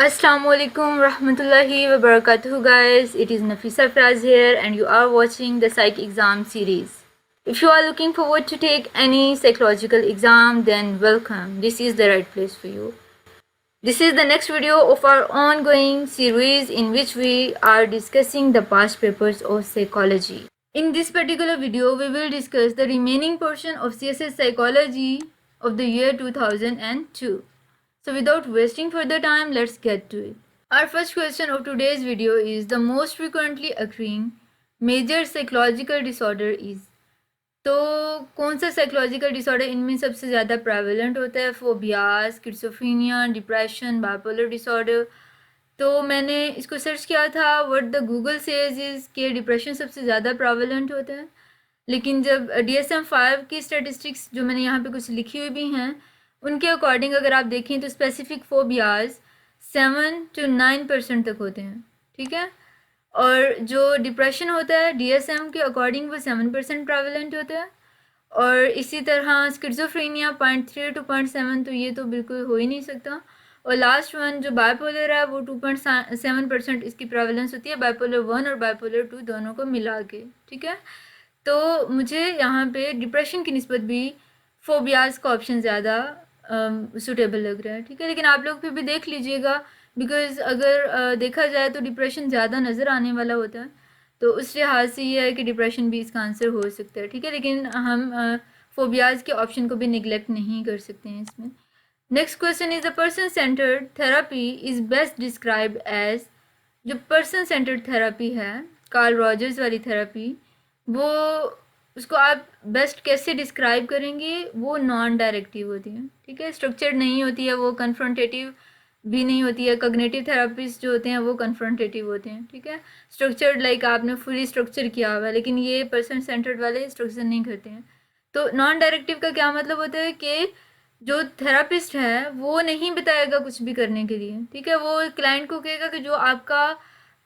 Assalamualaikum rahmatullahi wa barakatuh guys. It is Nafeesa Fiaz here and you are watching the psych exam series. If you are looking forward to take any psychological exam, then welcome. This is the right place for you. This is the next video of our ongoing series in which we are discussing the past papers of psychology. In this particular video, we will discuss the remaining portion of CSS Psychology of the year 2002. So without wasting further time, let's get to it. Our first question of today's video is the most frequently occurring major psychological disorder is. तो कौन सा psychological disorder इनमें सबसे ज़्यादा prevalent होता है? Phobias, schizophrenia, depression, bipolar disorder. तो मैंने इसको सर्च किया था. What the Google says is कि डिप्रेशन सबसे ज़्यादा प्रेवलेंट होता है. लेकिन जब DSM-5 की स्टैटिस्टिक्स जो मैंने यहाँ पे कुछ लिखी हुई भी हैं, उनके अकॉर्डिंग अगर आप देखें तो स्पेसिफिक फोबियाज 7 to 9% तक होते हैं. ठीक है. और जो डिप्रेशन होता है DSM के अकॉर्डिंग वो 7% प्रेवलेंट होता है. और इसी तरह स्किज़ोफ्रेनिया 0.3 to 0.7, तो ये तो बिल्कुल हो ही नहीं सकता. और लास्ट वन जो बाइपोलर है वो 2.7% इसकी प्रेवलेंस होती है, बाइपोलर 1 और बाइपोलर 2 दोनों को मिला के. ठीक है. तो मुझे यहाँ पे डिप्रेशन की निस्बत भी फोबियाज का ऑप्शन ज़्यादा सूटेबल लग रहा है. ठीक है. लेकिन आप लोग फिर भी देख लीजिएगा, बिकॉज़ अगर देखा जाए तो डिप्रेशन ज़्यादा नज़र आने वाला होता है, तो उस लिहाज से ये है कि डिप्रेशन भी इसका आंसर हो सकता है. ठीक है. लेकिन हम फोबियाज के ऑप्शन को भी निगलेक्ट नहीं कर सकते हैं इसमें. Next question is the person centred therapy is best describe as. जो पर्सन सेंटर्ड थेरापी है, कार्ल रॉजर्स वाली थेरापी, वो उसको आप बेस्ट कैसे डिस्क्राइब करेंगे? वो नॉन डायरेक्टिव होती है. ठीक है. स्ट्रक्चर्ड नहीं होती है, वो कन्फ्रंटेटिव भी नहीं होती है. कॉग्निटिव थेरापिस्ट जो होते हैं वो कन्फ्रंटेटिव होते हैं. ठीक है. स्ट्रक्चर्ड लाइक आपने फुली स्ट्रक्चर किया हुआ है, लेकिन ये पर्सन सेंटर्ड वाले स्ट्रक्चर नहीं करते हैं. तो नॉन डायरेक्टिव का क्या मतलब होता है कि जो थेरापिस्ट है वो नहीं बताएगा कुछ भी करने के लिए. ठीक है. वो क्लाइंट को कहेगा कि जो आपका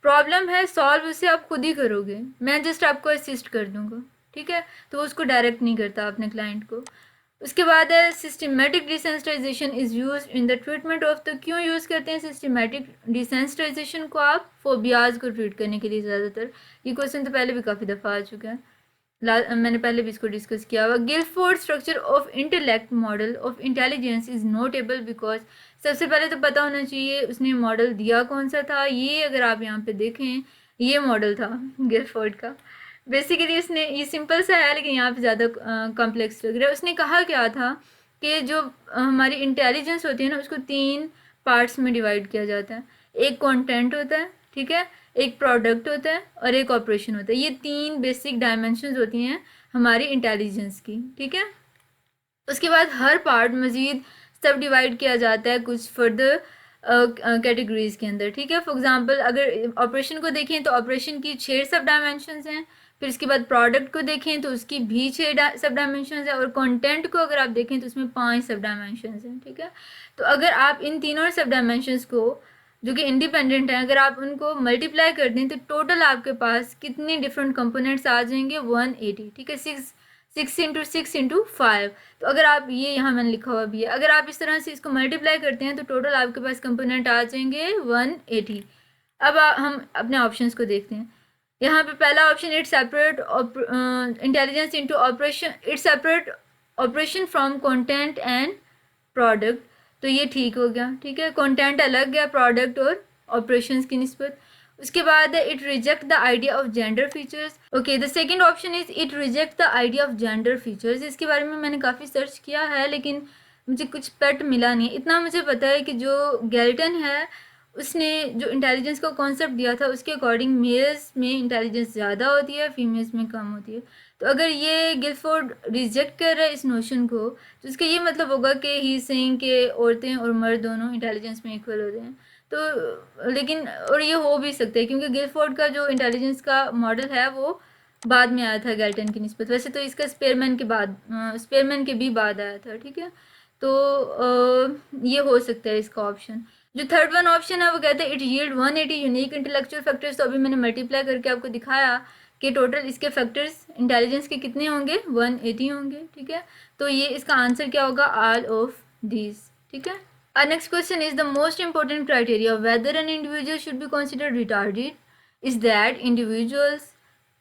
प्रॉब्लम है सॉल्व उसे आप खुद ही करोगे, मैं जस्ट आपको असिस्ट कर दूंगा. ठीक है. तो उसको डायरेक्ट नहीं करता अपने क्लाइंट को. उसके बाद है systematic desensitisation is use in the treatment of. तो क्यों यूज़ करते हैं सिस्टमेटिक डिसेंसिटाइजेशन को? आप फोबियाज को ट्रीट करने के लिए ज़्यादातर. ये क्वेश्चन तो पहले भी काफ़ी दफ़ा आ चुका है, मैंने पहले भी इसको डिस्कस किया हुआ. Guilford structure of intellect model of intelligence is notable because. सबसे पहले तो पता होना चाहिए उसने मॉडल दिया कौन सा था. ये अगर आप यहाँ पे देखें, ये मॉडल था गिलफोर्ड का. बेसिकली उसने, ये सिंपल सा है लेकिन यहाँ पे ज़्यादा कॉम्प्लेक्स लग रहा है. उसने कहा क्या था कि जो हमारी इंटेलिजेंस होती है ना, उसको 3 पार्ट्स में डिवाइड किया जाता है. एक कंटेंट होता है. ठीक है. एक प्रोडक्ट होता है और एक ऑपरेशन होता है. ये 3 बेसिक डायमेंशंस होती हैं हमारी इंटेलिजेंस की. ठीक है. उसके बाद हर पार्ट मज़ीद सब डिवाइड किया जाता है कुछ फर्दर कैटेगरीज के अंदर. ठीक है. फॉर एग्जांपल अगर ऑपरेशन को देखें तो ऑपरेशन की 6 सब डायमेंशंस हैं. फिर इसके बाद प्रोडक्ट को देखें तो उसकी भी 6 सब डायमेंशंस है. और कंटेंट को अगर आप देखें तो उसमें 5 सब डायमेंशंस हैं. ठीक है. तो अगर आप इन तीनों सब डायमेंशंस को जो कि इंडिपेंडेंट हैं, अगर आप उनको मल्टीप्लाई कर दें तो टोटल आपके पास कितने डिफरेंट कंपोनेंट्स आ जाएंगे? 180. ठीक है. 6 इंटू 6 इंटू 5. तो अगर आप ये यहाँ मैंने लिखा हुआ भी है, अगर आप इस तरह से इसको मल्टीप्लाई करते हैं तो टोटल आपके पास कंपोनेंट आ जाएंगे 180. अब हम अपने ऑप्शंस को देखते हैं. यहाँ पे पहला option, it separate intelligence into operation, it separate operation from content and product. तो ये ठीक हो गया. ठीक है. कंटेंट अलग गया प्रोडक्ट और ऑपरेशंस की निस्बत. उसके बाद है it reject the idea of gender features. Okay, the second option is it reject the idea of gender features. इसके बारे में मैंने काफ़ी सर्च किया है लेकिन मुझे कुछ पेट मिला नहीं. इतना मुझे पता है कि जो गैल्टन है उसने जो इंटेलिजेंस का कॉन्सेप्ट दिया था उसके अकॉर्डिंग मेल्स में इंटेलिजेंस ज़्यादा होती है, फीमेल्स में कम होती है. तो अगर ये गिलफोर्ड रिजेक्ट कर रहा है इस नोशन को तो इसका ये मतलब होगा कि ही सेइंग कि औरतें और मर्द दोनों इंटेलिजेंस में इक्वल होते हैं. तो लेकिन और ये हो भी सकता है क्योंकि गिलफोर्ड का जो इंटेलिजेंस का मॉडल है वो बाद में आया था गैल्टन की निस्बत. वैसे तो इसका स्पेयरमैन के भी बाद आया था. ठीक है. तो ये हो सकता है इसका ऑप्शन. जो थर्ड वन ऑप्शन है वो कहते हैं it yield 180 unique intellectual factors. तो अभी मैंने मल्टीप्लाई करके आपको दिखाया कि टोटल इसके फैक्टर्स इंटेलिजेंस के कितने होंगे? 180 होंगे. ठीक है. तो ये इसका आंसर क्या होगा? All of these. ठीक है. Our next question is the most important criteria whether an individual should be considered retarded is that individuals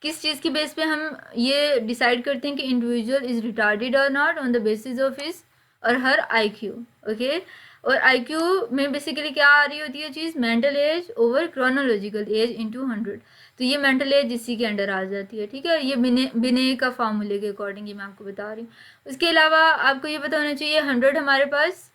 किस चीज़ की बेस पे हम ये डिसाइड करते हैं कि इंडिविजुअल इज़ रिटार्डेड और not on the basis of his or her IQ okay और आईक्यू में बेसिकली क्या आ रही होती है चीज़ mental age over chronological age into 100 तो ये मेंटल एज इसी के अंडर आ जाती है ठीक है ये बिने का फार्मूले के अकॉर्डिंग ये मैं आपको बता रही हूँ उसके अलावा आपको ये पता होना चाहिए 100 हमारे पास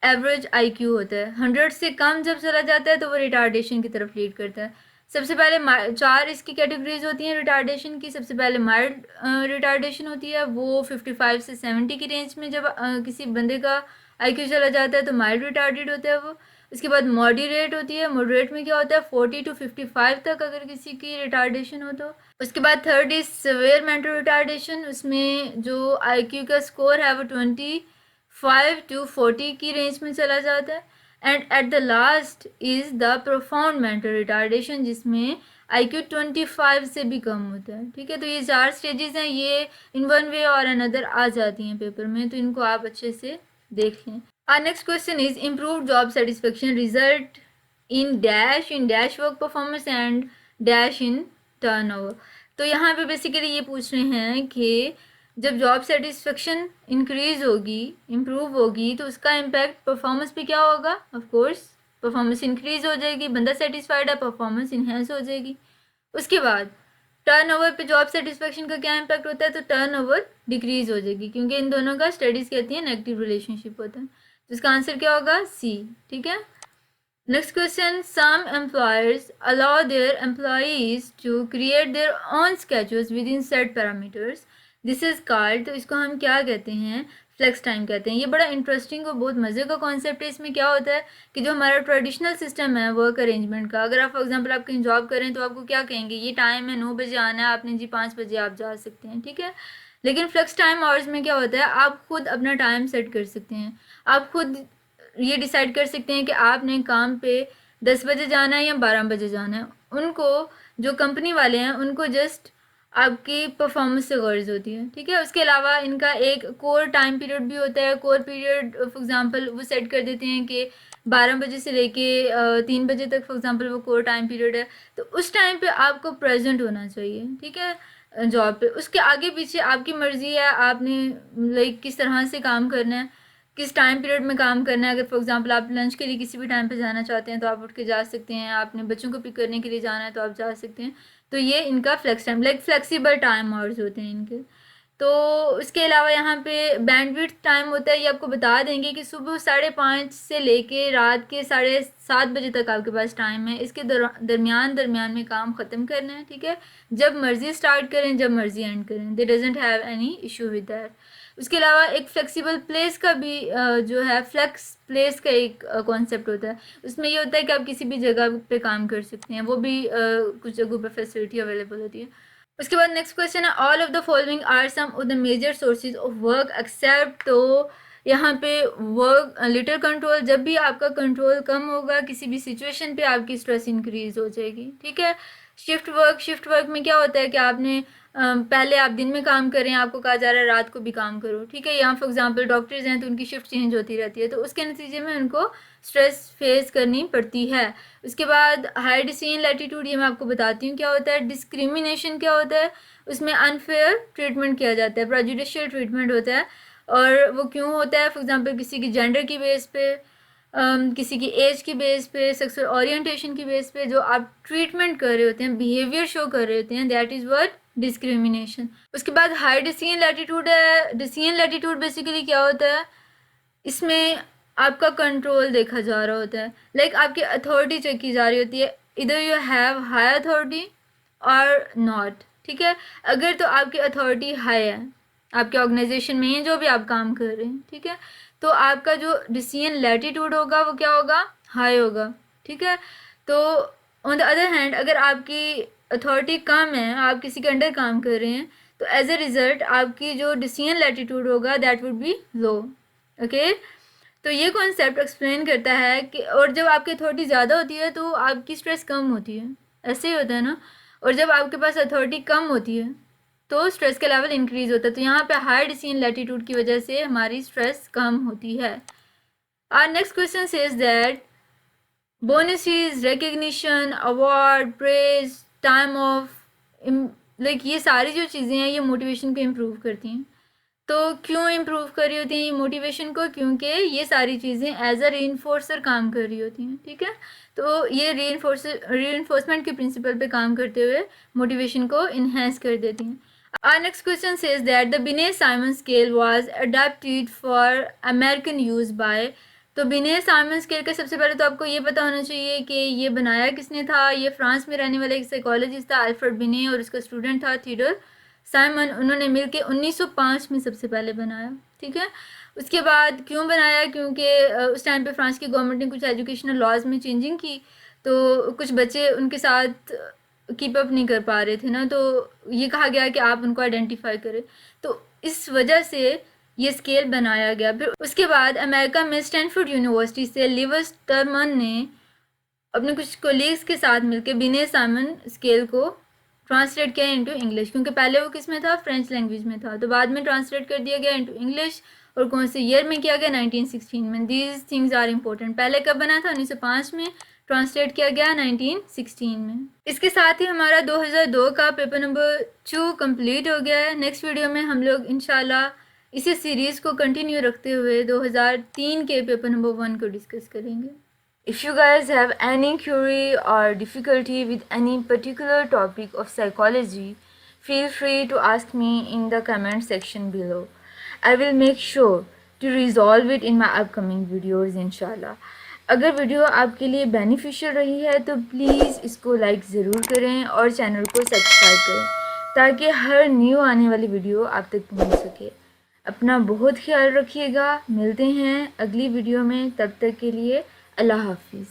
एवरेज आईक्यू होता है 100 से कम जब चला जाता है तो वो रिटार्डेशन की तरफ लीड करता है सबसे पहले चार इसकी कैटेगरीज होती हैं रिटार्डेशन की सबसे पहले माइल्ड रिटार्डेशन होती है वो 55 से 70 की रेंज में जब किसी बंदे का आईक्यू चला जाता है तो माइल्ड रिटार्डेड होता है वो उसके बाद मॉडरेट होती है मॉडरेट में क्या होता है 40 to 55 तक अगर किसी की रिटार्डेशन हो तो उसके बाद third is severe mental retardation उसमें जो आईक्यू का स्कोर है वो 25 to 40 की रेंज में चला जाता है and at the last is the profound mental retardation जिसमें IQ 25 से भी कम होता है ठीक है तो ये चार स्टेजेस हैं ये इन वन वे और अनदर आ जाती हैं पेपर में तो इनको आप अच्छे से देख लें our next question is improve job satisfaction result in dash work performance and dash in turnover तो यहाँ पे बेसिकली ये पूछ रहे हैं कि जब जॉब सेटिस्फेक्शन इंक्रीज होगी इम्प्रूव होगी तो उसका इम्पैक्ट परफॉर्मेंस पे क्या होगा ऑफ कोर्स परफॉर्मेंस इंक्रीज हो जाएगी बंदा सेटिस्फाइड है परफॉर्मेंस इन्हेंस हो जाएगी उसके बाद टर्नओवर पे जॉब सेटिस्फेक्शन का क्या इम्पैक्ट होता है तो टर्नओवर डिक्रीज हो जाएगी क्योंकि इन दोनों का स्टडीज़ कहती हैं नेगेटिव रिलेशनशिप होता है तो इसका आंसर क्या होगा सी ठीक है next question some employers allow their employees to create their own schedules within set parameters this is called तो इसको हम क्या कहते हैं फ्लेक्स टाइम कहते हैं ये बड़ा इंटरेस्टिंग और बहुत मज़े का कॉन्सेप्ट है इसमें क्या होता है कि जो हमारा ट्रेडिशनल सिस्टम है वर्क अरेंजमेंट का अगर आप फॉर एग्जांपल आप कहीं जॉब करें तो आपको क्या कहेंगे ये टाइम है 9 बजे आना है आपने जी 5 बजे आप जा सकते हैं ठीक है लेकिन फ्लेक्स टाइम आवर्स में क्या होता है आप खुद अपना टाइम सेट कर सकते हैं आप खुद ये डिसाइड कर सकते हैं कि आपने काम पे 10 बजे जाना है या 12 बजे जाना है उनको जो कंपनी वाले हैं उनको जस्ट आपकी परफॉर्मेंस से गर्ज होती है ठीक है उसके अलावा इनका एक कोर टाइम पीरियड भी होता है कोर पीरियड फॉर एग्जांपल वो सेट कर देते हैं कि 12 बजे से लेके 3 बजे तक फॉर एग्जांपल वो कोर टाइम पीरियड है तो उस टाइम पे आपको प्रेजेंट होना चाहिए ठीक है जॉब पे उसके आगे पीछे आपकी मर्ज़ी है आपने लाइक किस तरह से काम करना है किस टाइम पीरियड में काम करना है अगर फॉर एग्जांपल आप लंच के लिए किसी भी टाइम पे जाना चाहते हैं तो आप उठ के जा सकते हैं आपने बच्चों को पिक करने के लिए जाना है तो आप जा सकते हैं तो ये इनका flex time like flexible time hours होते हैं इनके तो इसके अलावा यहाँ पे बैंडविड्थ टाइम होता है ये आपको बता देंगे कि सुबह 5:30 से लेके रात के 7:30 बजे तक आपके पास टाइम है इसके दरमियान में काम ख़त्म करना है ठीक है जब मर्ज़ी स्टार्ट करें जब मर्ज़ी एंड करें दे doesn't have any issue with that उसके अलावा एक फ्लेक्सिबल प्लेस का भी जो है फ्लेक्स प्लेस का एक कॉन्सेप्ट होता है उसमें ये होता है कि आप किसी भी जगह पे काम कर सकते हैं वो भी कुछ जगहों पे फैसिलिटी अवेलेबल होती है उसके बाद नेक्स्ट क्वेश्चन है all of the following are some of the major sources of work except तो यहाँ पे वर्क लिटिल कंट्रोल जब भी आपका कंट्रोल कम होगा किसी भी सिचुएशन पे आपकी स्ट्रेस इंक्रीज हो जाएगी ठीक है शिफ्ट वर्क में क्या होता है कि आपने पहले आप दिन में काम करें आपको कहा जा रहा है रात को भी काम करो ठीक है यहाँ फॉर एग्जांपल डॉक्टर्स हैं तो उनकी शिफ्ट चेंज होती रहती है तो उसके नतीजे में उनको स्ट्रेस फेस करनी पड़ती है उसके बाद हाई डिसीजन लैटिट्यूड ये मैं आपको बताती हूँ क्या होता है डिस्क्रिमिनेशन क्या होता है उसमें अनफेयर ट्रीटमेंट किया जाता है प्रेजुडिशियल ट्रीटमेंट होता है और वो क्यों होता है फॉर एग्जांपल किसी की जेंडर की बेस पे किसी की एज की बेस पे सेक्सुअल ओरिएंटेशन की बेस पे जो आप ट्रीटमेंट कर रहे होते हैं बिहेवियर शो कर रहे होते हैं दैट इज़ व्हाट डिस्क्रिमिनेशन उसके बाद हाई डिसीजन लैटिट्यूड है डिसीजन लैटिट्यूड बेसिकली क्या होता है इसमें आपका कंट्रोल देखा जा रहा होता है लाइक आपकी अथॉरिटी चेक की जा रही होती है इधर यू हैव हाई अथॉरिटी और नॉट ठीक है अगर तो आपकी अथॉरिटी हाई है आपके ऑर्गेनाइजेशन में ही जो भी आप काम कर रहे हैं ठीक है तो आपका जो डिसीजन लैटिट्यूड होगा वो क्या होगा हाई होगा ठीक है तो ऑन द अदर हैंड अगर आपकी अथॉरिटी कम है आप किसी के अंडर काम कर रहे हैं तो एज ए रिज़ल्ट आपकी जो डिसीजन लैटिट्यूड होगा that would be low okay तो ये कॉन्सेप्ट एक्सप्लेन करता है कि और जब आपकी अथॉरिटी ज़्यादा होती है तो आपकी स्ट्रेस कम होती है ऐसे ही होता है ना और जब आपके पास अथॉरिटी कम होती है तो स्ट्रेस का लेवल इंक्रीज़ होता है तो यहाँ पे हाई डिसीजन लैटिट्यूड की वजह से हमारी स्ट्रेस कम होती है Our next question says that bonuses, recognition, award, praise, time off, like ये सारी जो चीज़ें हैं ये मोटिवेशन को इम्प्रूव करती हैं। तो क्यों इम्प्रूव कर रही होती हैं ये मोटिवेशन को? क्योंकि ये सारी चीज़ें एज अ रीइंफोर्सर काम कर रही होती हैं, ठीक है। तो ये रीइंफोर्समेंट के प्रिंसिपल पे काम करते हुए मोटिवेशन को इन्हेंस कर देती हैं। Our next question says that the Binet-Simon scale was adapted for American use by। तो बिने साइमन स्केल के सबसे पहले तो आपको ये पता होना चाहिए कि ये बनाया किसने था। ये फ्रांस में रहने वाला एक साइकोलॉजिस्ट था अल्फ्रेड बिने और उसका स्टूडेंट था थियोडोर साइमन। उन्होंने मिलके 1905 में सबसे पहले बनाया, ठीक है। उसके बाद क्यों बनाया? क्योंकि उस टाइम पे फ्रांस की गवर्नमेंट ने कुछ एजुकेशनल लॉज में चेंजिंग की, तो कुछ बच्चे उनके साथ कीप अप नहीं कर पा रहे थे ना, तो ये कहा गया कि आप उनको आइडेंटिफाई करें। तो इस वजह से ये स्केल बनाया गया। फिर उसके बाद अमेरिका में स्टैनफोर्ड यूनिवर्सिटी से लिवर्स्टरमन ने अपने कुछ कोलीग्स के साथ मिलकर बिने साइमन स्केल को ट्रांसलेट किया इनटू इंग्लिश, क्योंकि पहले वो किस में था? फ्रेंच लैंग्वेज में था। तो बाद में ट्रांसलेट कर दिया गया इनटू इंग्लिश। और कौन से ईयर में किया गया? 1916 में। These things are important. पहले कब बना था? 1905 में। ट्रांसलेट किया गया 1916 में। इसके साथ ही हमारा 2002 का पेपर नंबर 2 कंप्लीट हो गया है। नेक्स्ट वीडियो में हम लोग इंशाल्लाह इसी सीरीज़ को कंटिन्यू रखते हुए 2003 के पेपर नंबर 1 को डिस्कस करेंगे। If you guys have any query or difficulty with any particular topic of psychology, feel free to ask me in the comment section below. I will make sure to resolve it in my upcoming videos inshallah. अगर video आपके लिए beneficial रही है तो please इसको like ज़रूर करें और चैनल को सब्सक्राइब करें ताकि हर न्यू आने वाली वीडियो आप तक पहुंच सके। अपना बहुत ख्याल रखिएगा। मिलते हैं अगली वीडियो में, तब तक के लिए अल्लाह हाफिज़।